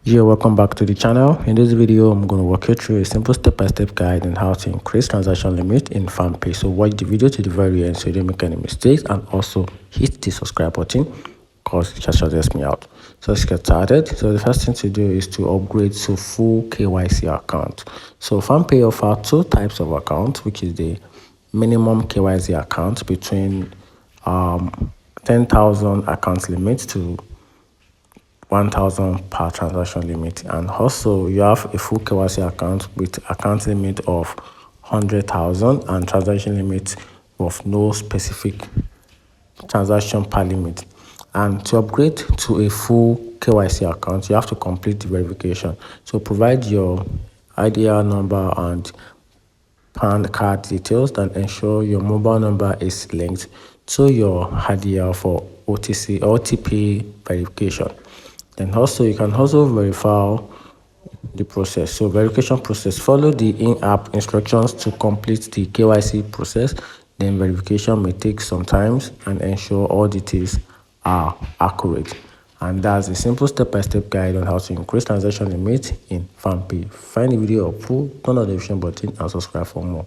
Yeah, welcome back to the channel. In this video, I'm going to walk you through a simple step-by-step guide on how to increase transaction limit in Fampay. So watch the video to the very end so you don't make any mistakes, and also hit the subscribe button because it just helps me out. So let's get started. So the first thing to do is to upgrade to full KYC account. So Fampay offers two types of accounts, which is the minimum KYC account between 10,000 account limit to 1,000 per transaction limit, and also you have a full KYC account with account limit of 100,000 and transaction limit of no specific transaction per limit. And to upgrade to a full KYC account, you have to complete the verification. So provide your IDR number and PAN card details, and ensure your mobile number is linked to your IDR for OTP verification. Then also you can also verify the process. So verification process, follow the in-app instructions to complete the KYC process. Then verification may take some time, and ensure all details are accurate. And that's a simple step-by-step guide on how to increase transaction limit in Fampay. Find the video helpful, turn on the notification button and subscribe for more.